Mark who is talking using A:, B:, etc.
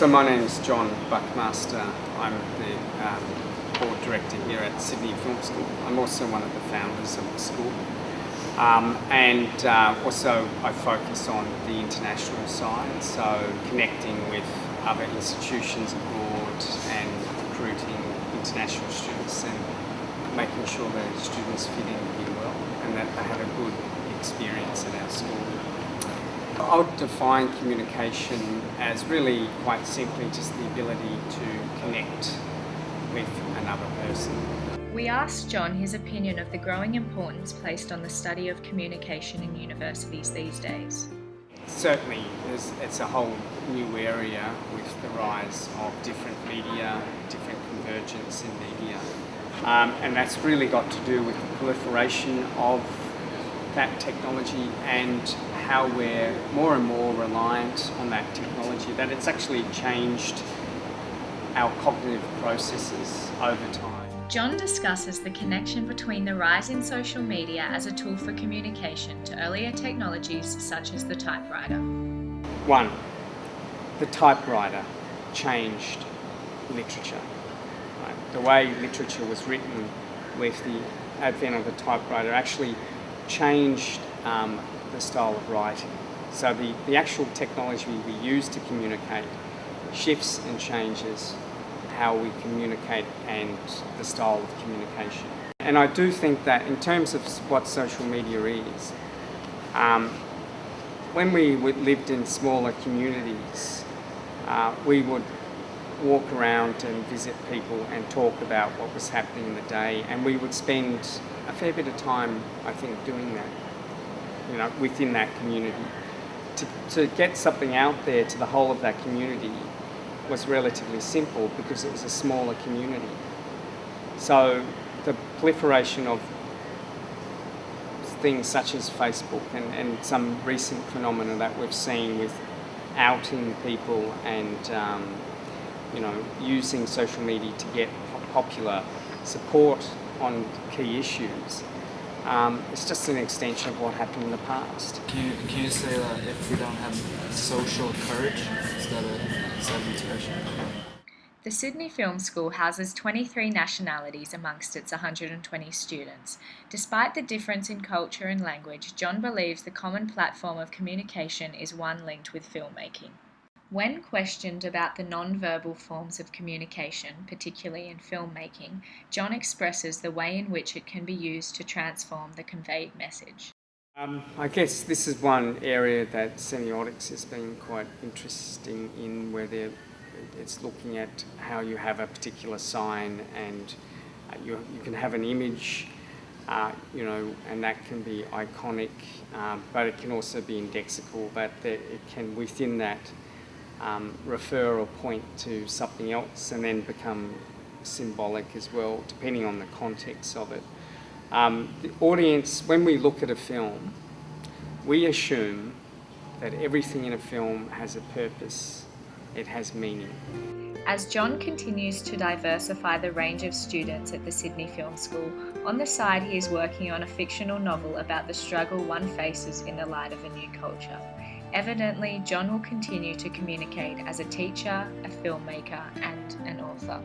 A: So my name's John Buckmaster. I'm the board director here at Sydney Film School. I'm also one of the founders of the school. Also I focus on the international side, so connecting with other institutions abroad and recruiting international students and making sure that students fit in here well and that they have a good experience at our school. I would define communication as really quite simply just the ability to connect with another person.
B: We asked John his opinion of the growing importance placed on the study of communication in universities these days.
A: Certainly, it's a whole new area with the rise of different media, different convergence in media. And that's really got to do with the proliferation of that technology and how we're more and more reliant on that technology, that it's actually changed our cognitive processes over time.
B: John discusses the connection between the rise in social media as a tool for communication to earlier technologies such as the typewriter.
A: 1. The typewriter changed literature. Right? The way literature was written with the advent of the typewriter actually changed the style of writing. So the actual technology we use to communicate shifts and changes how we communicate and the style of communication. And I do think that in terms of what social media is, when we lived in smaller communities, we would walk around and visit people and talk about what was happening in the day, and we would spend a fair bit of time, I think, doing that, within that community. To get something out there to the whole of that community was relatively simple because it was a smaller community. So the proliferation of things such as Facebook and some recent phenomena that we've seen with outing people and using social media to get popular support on key issues, it's just an extension of what happened in the past.
C: Can you say that if we don't have social courage, is that an expression?
B: The Sydney Film School houses 23 nationalities amongst its 120 students. Despite the difference in culture and language, John believes the common platform of communication is one linked with filmmaking. When questioned about the non-verbal forms of communication, particularly in filmmaking, John expresses the way in which it can be used to transform the conveyed message.
A: I guess this is one area that semiotics has been quite interesting in, where it's looking at how you have a particular sign and you can have an image, and that can be iconic, but it can also be indexical, but it can, within that, refer or point to something else and then become symbolic as well, depending on the context of it. The audience, when we look at a film, we assume that everything in a film has a purpose, it has meaning.
B: As John continues to diversify the range of students at the Sydney Film School, on the side he is working on a fictional novel about the struggle one faces in the light of a new culture. Evidently, John will continue to communicate as a teacher, a filmmaker, and an author.